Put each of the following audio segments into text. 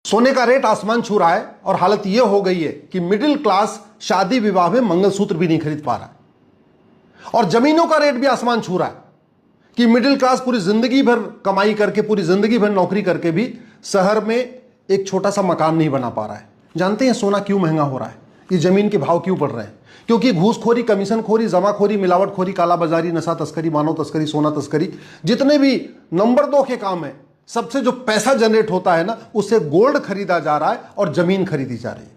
सोने का रेट आसमान छू रहा है और हालत यह हो गई है कि मिडिल क्लास शादी विवाह में मंगलसूत्र भी नहीं खरीद पा रहा है और जमीनों का रेट भी आसमान छू रहा है कि मिडिल क्लास पूरी जिंदगी भर कमाई करके, पूरी जिंदगी भर नौकरी करके भी शहर में एक छोटा सा मकान नहीं बना पा रहा है। जानते हैं सोना क्यों महंगा हो रहा है? ये जमीन के भाव क्यों बढ़ रहे हैं? क्योंकि घूसखोरी, कमीशनखोरी, जमाखोरी, मिलावटखोरी, कालाबाजारी, नशा तस्करी, मानव तस्करी, सोना तस्करी, जितने भी नंबर 2 के काम है, सबसे जो पैसा जनरेट होता है ना, उससे गोल्ड खरीदा जा रहा है और जमीन खरीदी जा रही है।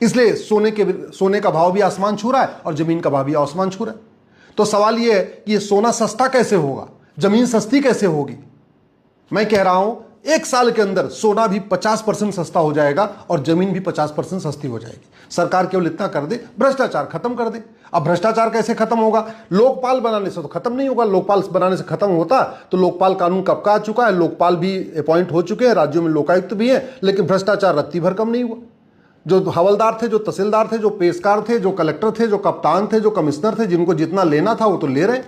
इसलिए सोने का भाव भी आसमान छू रहा है और जमीन का भाव भी आसमान छू रहा है। तो सवाल यह है कि ये सोना सस्ता कैसे होगा, जमीन सस्ती कैसे होगी? मैं कह रहा हूं 1 साल के अंदर सोना भी 50% सस्ता हो जाएगा और जमीन भी 50% सस्ती हो जाएगी। सरकार केवल इतना कर दे, भ्रष्टाचार खत्म कर दे। अब भ्रष्टाचार कैसे खत्म होगा? लोकपाल बनाने से तो खत्म नहीं होगा। लोकपाल बनाने से खत्म होता तो लोकपाल कानून कब का आ चुका है, लोकपाल भी अपॉइंट हो चुके हैं, राज्यों में लोकायुक्त भी है, लेकिन भ्रष्टाचार रत्ती भर कम नहीं हुआ। जो हवलदार थे, जो तहसीलदार थे, जो पेशकार थे, जो कलेक्टर थे, जो कप्तान थे, जो कमिश्नर थे, जिनको जितना लेना था वो तो ले रहे।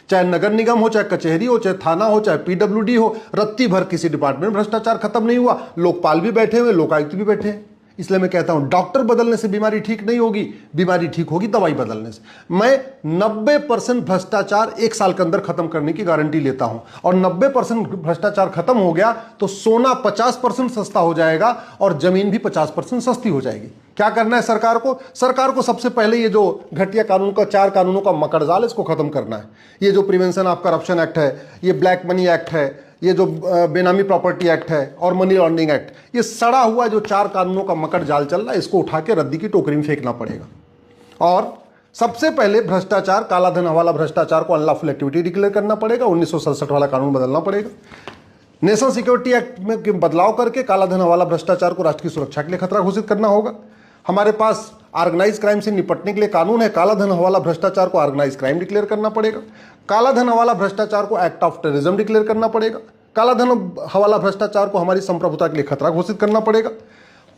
चाहे नगर निगम हो, चाहे कचहरी हो, चाहे थाना हो, चाहे पीडब्ल्यूडी हो, रत्ती भर किसी डिपार्टमेंट में भ्रष्टाचार खत्म नहीं हुआ। लोकपाल भी बैठे हुए, लोकायुक्त भी बैठे हैं। इसलिए मैं कहता हूं डॉक्टर बदलने से बीमारी ठीक नहीं होगी, बीमारी ठीक होगी दवाई बदलने से। मैं 90% भ्रष्टाचार 1 साल के अंदर खत्म करने की गारंटी लेता हूं और 90% भ्रष्टाचार खत्म हो गया तो सोना 50% सस्ता हो जाएगा और जमीन भी 50% सस्ती हो जाएगी। क्या करना है सरकार को? सरकार को सबसे पहले ये जो घटिया कानून का 4 कानूनों का मकड़जाल, इसको खत्म करना है। ये जो प्रिवेंशन ऑफ करप्शन एक्ट है, ये ब्लैक मनी एक्ट है, ये जो बेनामी प्रॉपर्टी एक्ट है और मनी लॉन्ड्रिंग एक्ट, ये सड़ा हुआ जो 4 कानूनों का मकड़ जाल चल रहा है, इसको उठा के रद्दी की टोकरी में फेंकना पड़ेगा। और सबसे पहले भ्रष्टाचार, काला धन हवाला भ्रष्टाचार को अनलॉफुल एक्टिविटी डिक्लेयर करना पड़ेगा। 1967 वाला कानून बदलना पड़ेगा। नेशनल सिक्योरिटी एक्ट में बदलाव करके काला धन हवाला भ्रष्टाचार को राष्ट्र की सुरक्षा के लिए खतरा घोषित करना होगा। हमारे पास ऑर्गेनाइज क्राइम से निपटने के लिए कानून है। काला धन हवाला भ्रष्टाचार को ऑर्गेनाइज क्राइम डिक्लेयर करना पड़ेगा। काला धन हवाला भ्रष्टाचार को एक्ट ऑफ टेररिज्म डिक्लेयर करना पड़ेगा। काला धन हवाला भ्रष्टाचार को हमारी संप्रभुता के लिए खतरा घोषित करना पड़ेगा।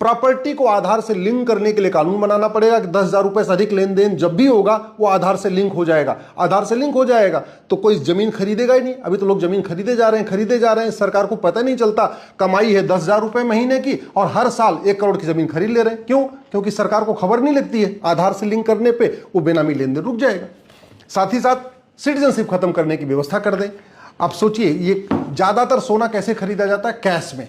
प्रॉपर्टी को आधार से लिंक करने के लिए कानून बनाना पड़ेगा कि 10,000 रुपए से अधिक लेन देन जब भी होगा वो आधार से लिंक हो जाएगा। आधार से लिंक हो जाएगा तो कोई जमीन खरीदेगा ही नहीं। अभी तो लोग जमीन खरीदे जा रहे हैं। सरकार को पता नहीं चलता कमाई है 10,000 रुपए महीने की और हर साल 1 करोड़ की जमीन खरीद ले रहे हैं। क्यों? क्योंकि सरकार को खबर नहीं लगती है। आधार से लिंक करने पर वो बेनामी लेन देन रुक जाएगा। साथ ही साथ सिटीजनशिप खत्म करने की व्यवस्था कर दें। आप सोचिए, ये ज्यादातर सोना कैसे खरीदा जाता है? कैश में,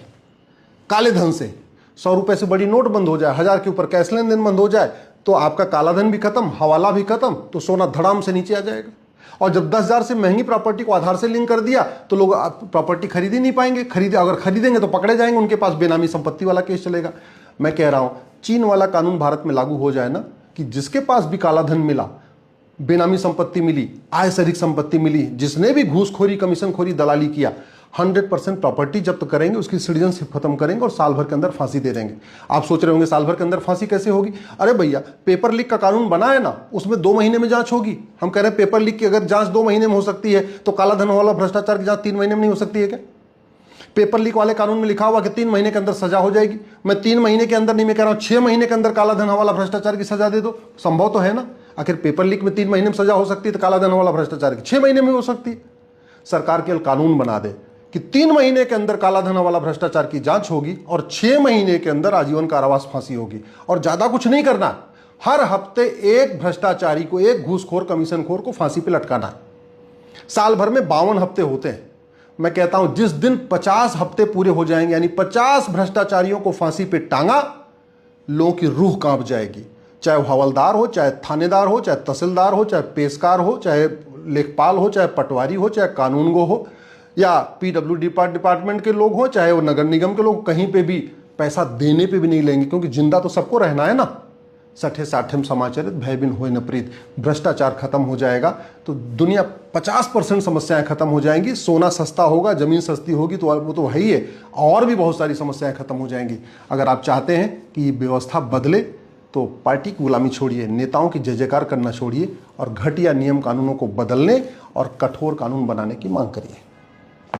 काले धन से। 100 रुपए से बड़ी नोट बंद हो जाए, 1000 के ऊपर कैश लेन देन बंद हो जाए तो आपका काला धन भी खत्म, हवाला भी खत्म, तो सोना धड़ाम से नीचे आ जाएगा। और जब 10,000 से महंगी प्रॉपर्टी को आधार से लिंक कर दिया तो लोग प्रॉपर्टी खरीद ही नहीं पाएंगे। अगर खरीदेंगे तो पकड़े जाएंगे, उनके पास बेनामी संपत्ति वाला केस चलेगा। मैं कह रहा हूं चीन वाला कानून भारत में लागू हो जाए ना, कि जिसके पास भी काला धन मिला, बेनामी संपत्ति मिली, आय से अधिक संपत्ति मिली, जिसने भी घूसखोरी, कमीशनखोरी, दलाली किया, 100% प्रॉपर्टी जब्त करेंगे, उसकी सिटीजनशिप खत्म करेंगे और साल भर के अंदर फांसी दे देंगे। आप सोच रहे होंगे साल भर के अंदर फांसी कैसे होगी? अरे भैया, पेपर लीक का कानून बना है ना, उसमें 2 महीने में जांच होगी। हम कह रहे हैं पेपर लीक की अगर जांच 2 महीने में हो सकती है तो काला धन वाला भ्रष्टाचार की जांच 3 महीने में नहीं हो सकती है क्या? पेपर लीक वाले कानून में लिखा हुआ कि 3 महीने के अंदर सजा हो जाएगी। मैं 3 महीने के अंदर नहीं, मैं कह रहा हूं 6 महीने के अंदर काला धन वाला भ्रष्टाचार की सजा दे दो। संभव तो है ना? आखिर पेपर लीक में 3 महीने में सजा हो सकती है तो काला धन वाला भ्रष्टाचार की 6 महीने में हो सकती है। सरकार केवल कानून बना दे कि 3 महीने के अंदर काला धन वाला भ्रष्टाचार की जांच होगी और 6 महीने के अंदर आजीवन कारावास, फांसी होगी। और ज्यादा कुछ नहीं करना, हर हफ्ते एक भ्रष्टाचारी को, एक घूसखोर, कमीशनखोर को फांसी पे लटकाना है। साल भर में 52 हफ्ते होते हैं। मैं कहता हूं जिस दिन 50 हफ्ते पूरे हो जाएंगे, यानी 50 भ्रष्टाचारियों को फांसी पे टांगा, लोगों की रूह कांप जाएगी। चाहे वो हवलदार हो, चाहे थानेदार हो, चाहे तहसीलदार हो, चाहे पेशकार हो, चाहे लेखपाल हो, चाहे पटवारी हो, चाहे कानूनगो हो, या पीडब्ल्यूडी डिपार्टमेंट के लोग हो, चाहे वो नगर निगम के लोग, कहीं पे भी पैसा देने पे भी नहीं लेंगे, क्योंकि जिंदा तो सबको रहना है ना। सठे साठेम समाचरित भय बिन होय न प्रीत। भ्रष्टाचार खत्म हो जाएगा तो दुनिया 50% समस्याएं खत्म हो जाएंगी। सोना सस्ता होगा, जमीन सस्ती होगी तो वो तो है ही है, और भी बहुत सारी समस्याएं खत्म हो जाएंगी। अगर आप चाहते हैं कि ये व्यवस्था बदले तो पार्टी की गुलामी छोड़िए, नेताओं की जय जयकार करना छोड़िए और घटिया नियम कानूनों को बदलने और कठोर कानून बनाने की मांग करिए।